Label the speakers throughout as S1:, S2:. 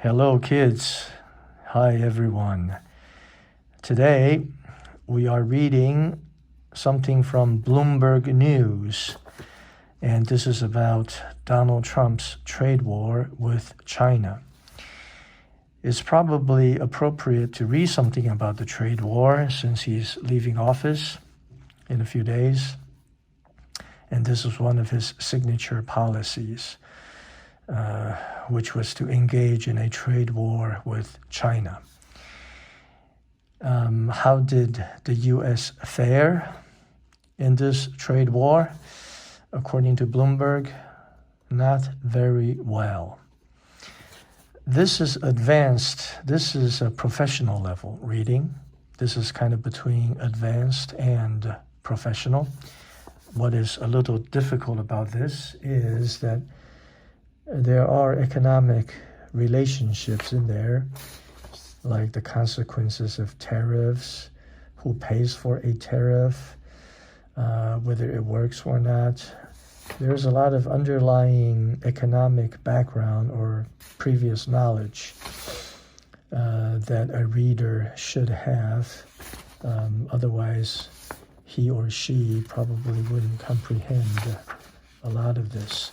S1: Hello, kids. Hi, everyone. Today, we are reading something from Bloomberg News, and this is about Donald Trump's trade war with China. It's probably appropriate to read something about the trade war since he's leaving office in a few days, and this is one of his signature policies. Which was to engage in a trade war with China. How did the U.S. fare in this trade war? According to Bloomberg, not very well. This is advanced. This is a professional level reading. This is kind of between advanced and professional. What is a little difficult about this is that there are economic relationships in there, like the consequences of tariffs, who pays for a tariff, whether it works or not. There's a lot of underlying economic background or previous knowledge that a reader should have. Otherwise, he or she probably wouldn't comprehend a lot of this.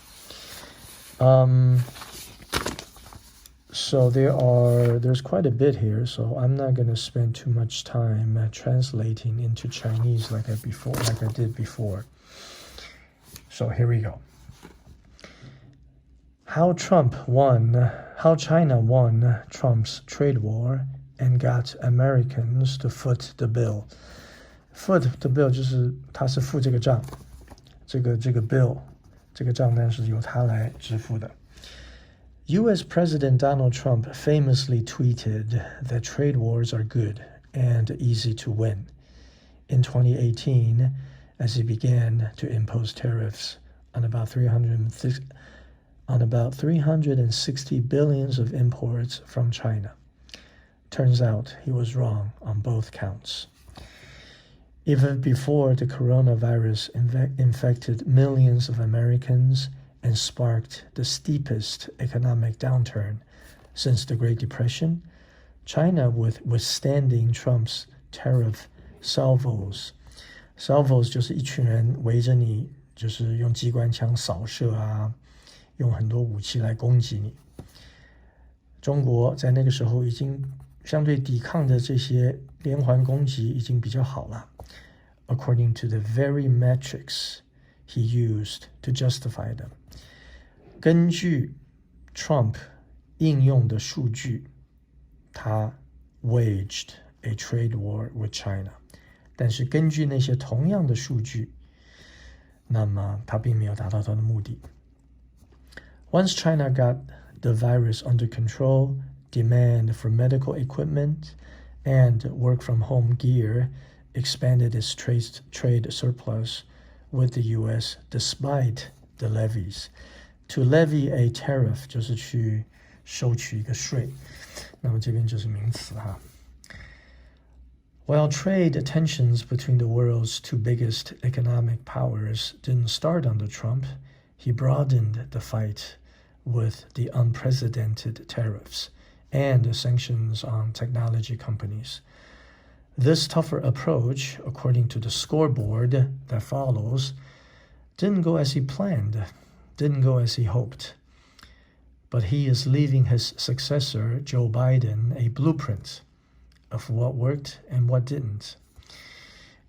S1: So there's quite a bit here, so I'm not going to spend too much time translating into Chinese like I did before. So here we go. How China won Trump's trade war and got Americans to foot the bill. Foot the bill 就是他是付这个账，这个 bill。这个账单是由他来支付的。U.S. President Donald Trump famously tweeted that trade wars are good and easy to win in 2018 as he began to impose tariffs on about 360 billions of imports from China. Turns out he was wrong on both counts. Even before the coronavirus infected millions of Americans and sparked the steepest economic downturn since the Great Depression, China was withstanding Trump's tariff salvos. Salvos 就是一群人围着你，就是用机关枪扫射啊，用很多武器来攻击你。中国在那个时候已经相对抵抗的这些连环攻击已经比较好了。According to the very metrics he used to justify them. 根据 Trump 应用的数据，他 waged a trade war with China. 但是根据那些同样的数据，那么他并没有达到他的目的。Once China got the virus under control, demand for medical equipment and work-from-home gear expanded its trade surplus with the U.S. despite the levies. To levy a tariff 就是去收取一个税，那么这边就是名词哈。While trade tensions between the world's two biggest economic powers didn't start under Trump, he broadened the fight with the unprecedented tariffs and the sanctions on technology companies. This tougher approach, according to the scoreboard that follows, didn't go as he planned, didn't go as he hoped. But he is leaving his successor, Joe Biden, a blueprint of what worked and what didn't.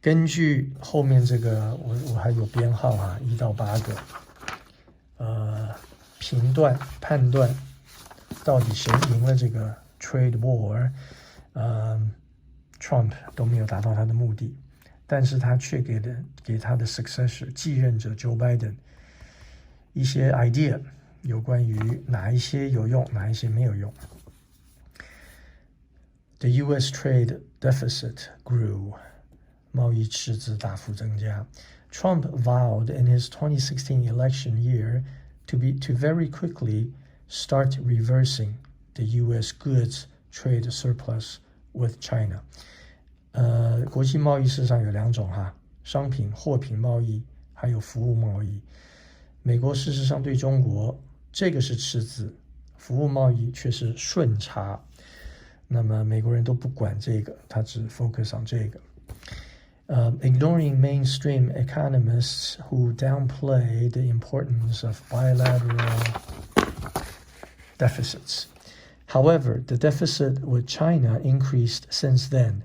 S1: 根据后面这个，我还有编号哈，1到8个，判断到底谁赢了这个 trade war，Trump 都没有达到他的目的，但是他却给他的 successor 继任者 Joe Biden 一些 idea 有关于哪一些有用，哪一些没有用。The U.S. trade deficit grew. 贸易赤字大幅增加。Trump vowed in his 2016 election year to very quickly start reversing the U.S. goods trade surplus with China. 国际贸易市场有2种哈，商品货品贸易还有服务贸易。美国事实上对中国这个是赤字，服务贸易却是顺差。那么美国人都不管这个，他只 focus on 这个。Ignoring mainstream economists who downplay the importance of bilateral deficits. However, the deficit with China increased since then,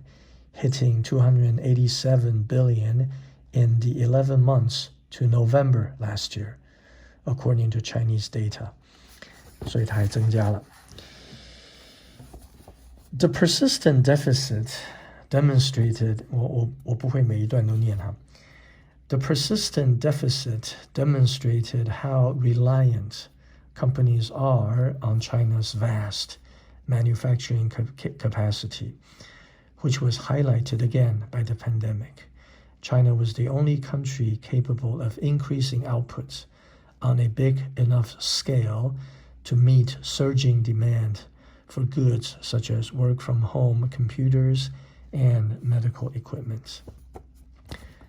S1: hitting $287 billion in the 11 months to November last year, according to Chinese data. 所以它还增加了。The persistent deficit demonstrated, 我不会每一段都念哈。The persistent deficit demonstrated how reliant companies are on China's vast manufacturing capacity, which was highlighted again by the pandemic. China was the only country capable of increasing output on a big enough scale to meet surging demand for goods such as work-from-home computers and medical equipment.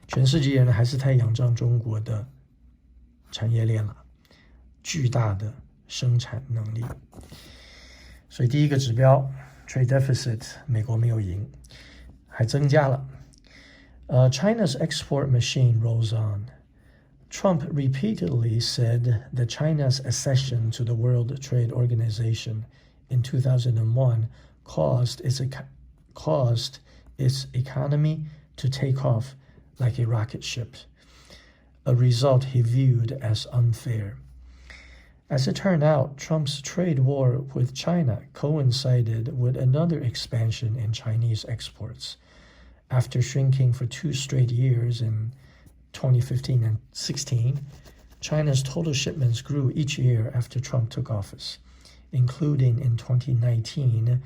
S1: 全世界人还是太仰仗中国的产业链了，巨大的生产能力。所以第一个指标 trade deficit 美国没有赢，还增加了。China's export machine rolls on. Trump repeatedly said that China's accession to the World Trade Organization in 2001 caused its economy to take off like a rocket ship, a result he viewed as unfair. As it turned out, Trump's trade war with China coincided with another expansion in Chinese exports. After shrinking for 2 straight years in 2015 and 16, China's total shipments grew each year after Trump took office, including in 2019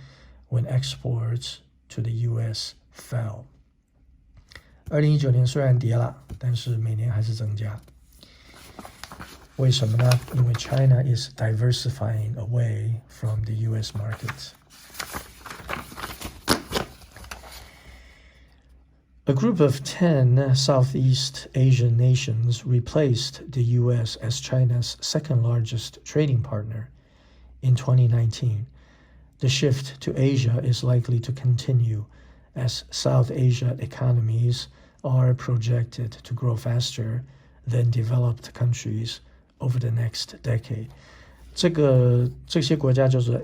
S1: when exports to the U.S. fell. 2019年虽然跌了，但是每年还是增加。为什么呢？因为 China is diversifying away from the U.S. market. A group of 10 Southeast Asian nations replaced the U.S. as China's second-largest trading partner in 2019. The shift to Asia is likely to continue as South Asia economies are projected to grow faster than developed countries over the next decade. 这些国家就是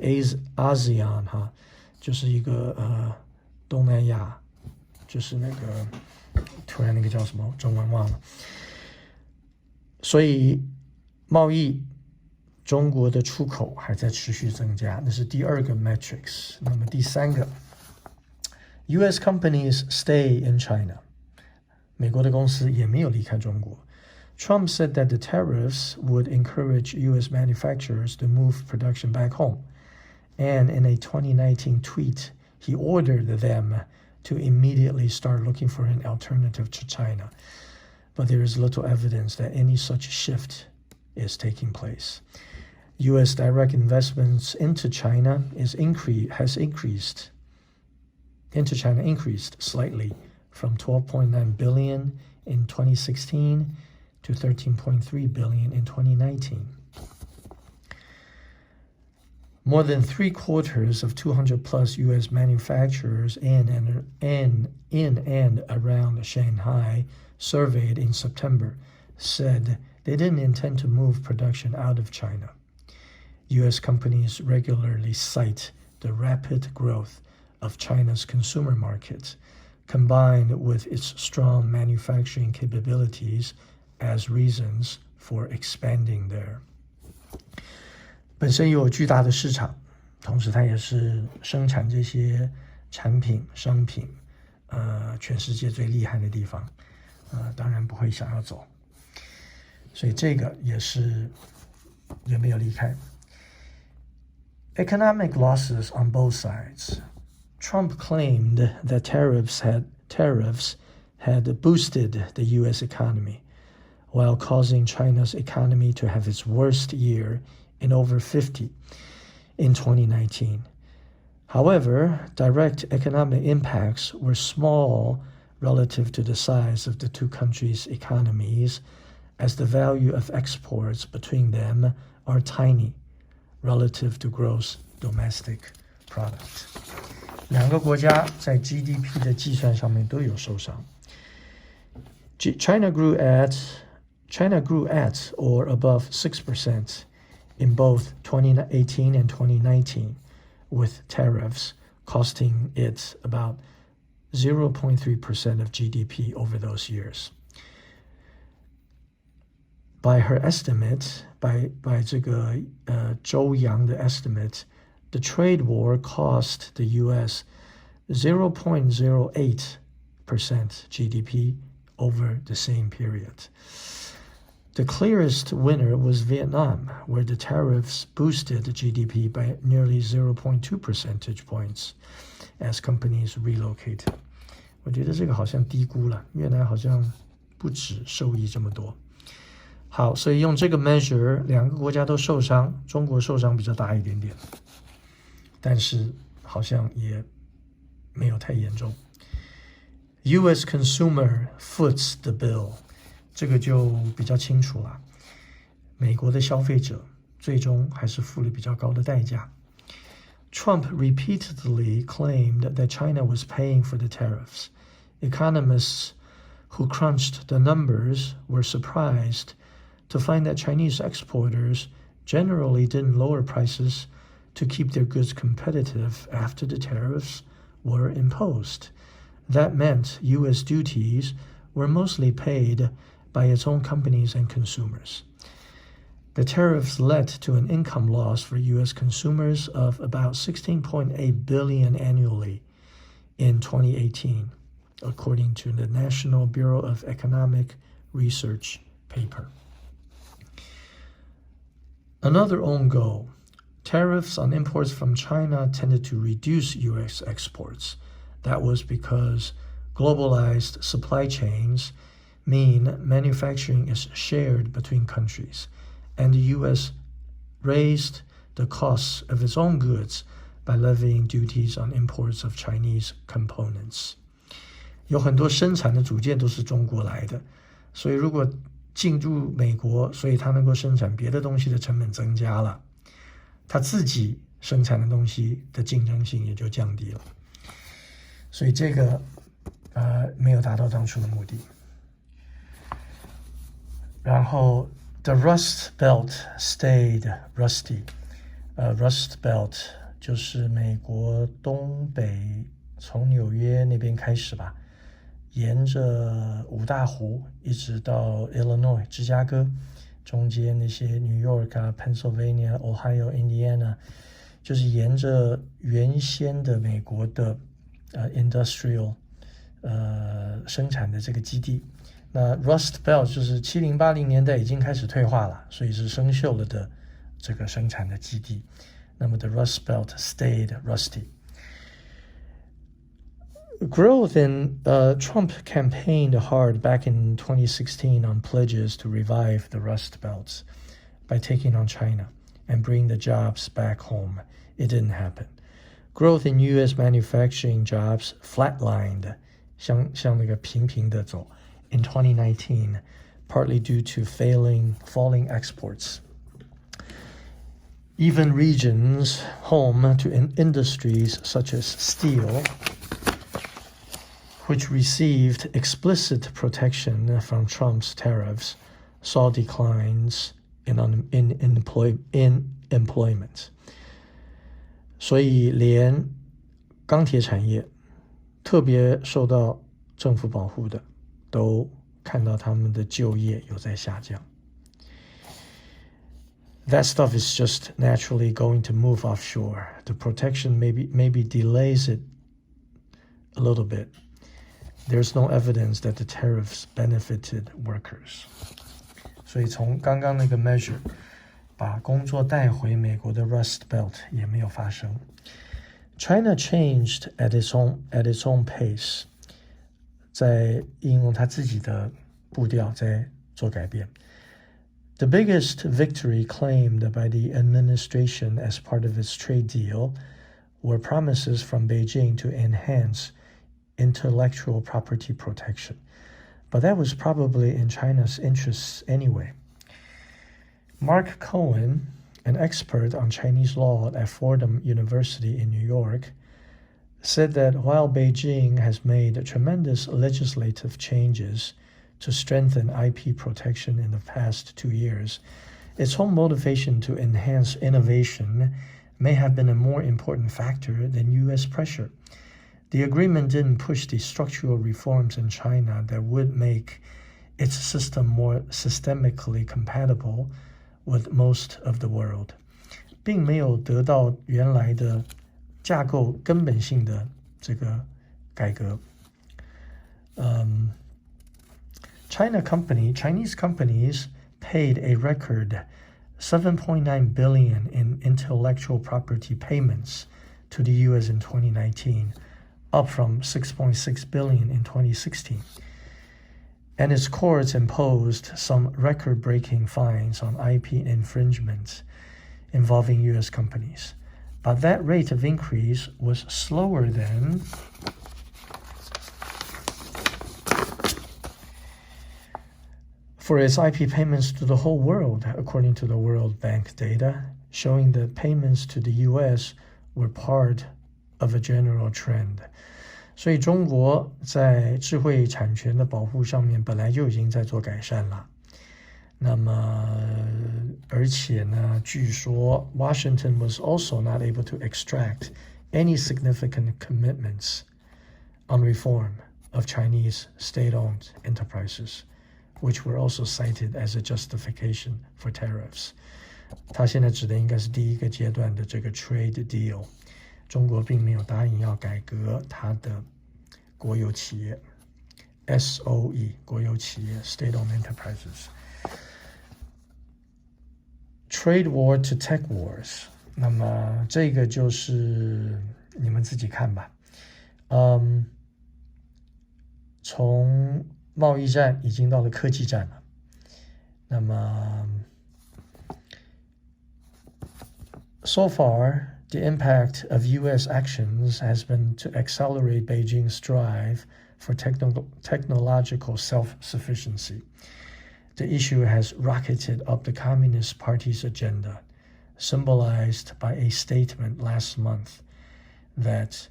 S1: ASEAN 哈，就是一个东南亚，就是那个突然那个叫什么中文忘了。所以贸易中国的出口还在持续增加，那是第二个 metrics。那么第三个 ，U.S. companies stay in China， 美国的公司也没有离开中国。Trump said that the tariffs would encourage U.S. manufacturers to move production back home, and in a 2019 tweet, he ordered them to immediately start looking for an alternative to China. But there is little evidence that any such shift is taking place. U.S. direct investments into China increased slightly from $12.9 billion in 2016 to $13.3 billion in 2019. More than 3/4 of 200+ U.S. manufacturers in and around Shanghai surveyed in September said they didn't intend to move production out of China. U.S. companies regularly cite the rapid growth of China's consumer market, combined with its strong manufacturing capabilities as reasons for expanding there. 本身有巨大的市场，同时它也是生产这些产品商品全世界最厉害的地方，当然不会想要走，所以这个也没有离开。Economic losses on both sides. Trump claimed that tariffs had boosted the U.S. economy, while causing China's economy to have its worst year in over 50 in 2019. However, direct economic impacts were small relative to the size of the two countries' economies, as the value of exports between them are tiny relative to gross domestic product. 两个国家在 GDP 的计算上面都有受伤。China grew at or above 6% in both 2018 and 2019, with tariffs costing it about 0.3% of GDP over those years. By her estimate, by 这个周洋的 estimate, the trade war cost the U.S. 0.08% GDP over the same period. The clearest winner was Vietnam, where the tariffs boosted the GDP by nearly 0.2 percentage points as companies relocated. 我觉得这个好像低估了，越南好像不止受益这么多。好，所以用这个 measure， 两个国家都受伤，中国受伤比较大一点点，但是好像也没有太严重。U.S. consumer foots the bill， 这个就比较清楚了。美国的消费者最终还是付了比较高的代价。Trump repeatedly claimed that China was paying for the tariffs. Economists who crunched the numbers were surprised to find that Chinese exporters generally didn't lower prices to keep their goods competitive after the tariffs were imposed. That meant U.S. duties were mostly paid by its own companies and consumers. The tariffs led to an income loss for U.S. consumers of about $16.8 billion annually in 2018, according to the National Bureau of Economic Research paper. Another own goal. Tariffs on imports from China tended to reduce U.S. exports. That was because globalized supply chains mean manufacturing is shared between countries, and the U.S. raised the costs of its own goods by levying duties on imports of Chinese components. 有很多生产的组件都是中国来的，所以如果进入美国，所以它能够生产别的东西的成本增加了，它自己生产的东西的竞争性也就降低了。所以这个没有达到当初的目的。然后 the Rust Belt stayed rusty. Rust Belt 就是美国东北，从纽约那边开始吧，沿着五大湖一直到 Illinois 芝加哥，中间那些 New York 啊 Pennsylvania、Ohio、Indiana， 就是沿着原先的美国的industrial 生产的这个基地。那 Rust Belt 就是70、80年代已经开始退化了，所以是生锈了的这个生产的基地。那么 the Rust Belt stayed rusty. Growth in Trump campaigned hard back in 2016 on pledges to revive the Rust Belts by taking on China and bring the jobs back home. It didn't happen. Growth in U.S. manufacturing jobs flatlined, 像那个平平的走 in 2019, partly due to falling exports. Even regions home to industries such as steel, which received explicit protection from Trump's tariffs, saw declines in employment. 所以连钢铁产业特别受到政府保护的，都看到他们的就业有在下降。That stuff is just naturally going to move offshore. The protection maybe delays it a little bit. There's no evidence that the tariffs benefited workers. 所以从刚刚那个 measure 把工作带回美国的 Rust Belt 也没有发生。China changed at its own pace. 在应用它自己的步调在做改变。The biggest victory claimed by the administration as part of its trade deal were promises from Beijing to enhance intellectual property protection. But that was probably in China's interests anyway. Mark Cohen, an expert on Chinese law at Fordham University in New York, said that while Beijing has made tremendous legislative changes to strengthen IP protection in the past 2 years, its whole motivation to enhance innovation may have been a more important factor than U.S. pressure. The agreement didn't push the structural reforms in China that would make its system more systemically compatible with most of the world, 并没有得到原来的架构根本性的这个改革。Chinese companies paid a record $7.9 billion in intellectual property payments to the U.S. in 2019, up from $6.6 billion in 2016. And its courts imposed some record-breaking fines on IP infringements involving U.S. companies. But that rate of increase was slower than for its IP payments to the whole world, according to the World Bank data, showing that payments to the U.S. were part of a general trend. 所以中国在智慧产权的保护上面本来就已经在做改善了。那么，而且呢，据说 Washington was also not able to extract any significant commitments on reform of Chinese state-owned enterprises, which were also cited as a justification for tariffs. 他现在指的应该是第一个阶段的这个 trade deal。中国并没有答应要改革它的国有企业 SOE 国有企业 state-owned enterprises。 Trade war to tech wars， 那么这个就是你们自己看吧。从贸易战已经到了科技战了。那么 so far the impact of U.S. actions has been to accelerate Beijing's drive for technological self-sufficiency. The issue has rocketed up the Communist Party's agenda, symbolized by a statement last month that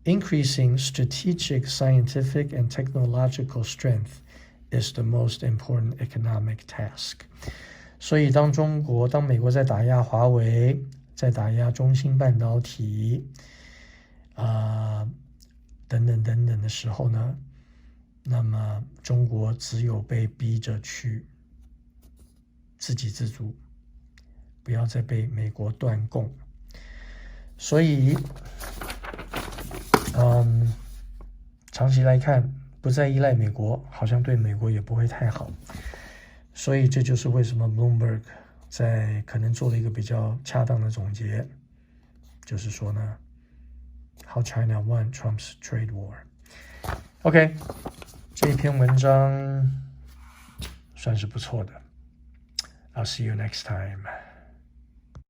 S1: increasing strategic, scientific, and technological strength is the most important economic task. 所以当美国在打压华为，在打压中芯半导体等等的时候呢，那么中国只有被逼着去自给自足，不要再被美国断供。所以长期来看不再依赖美国，好像对美国也不会太好。所以这就是为什么 Bloomberg 在可能做了一个比较恰当的总结，就是说呢 How China won Trump's trade war。 OK， 这一篇文章算是不错的。I'll see you next time.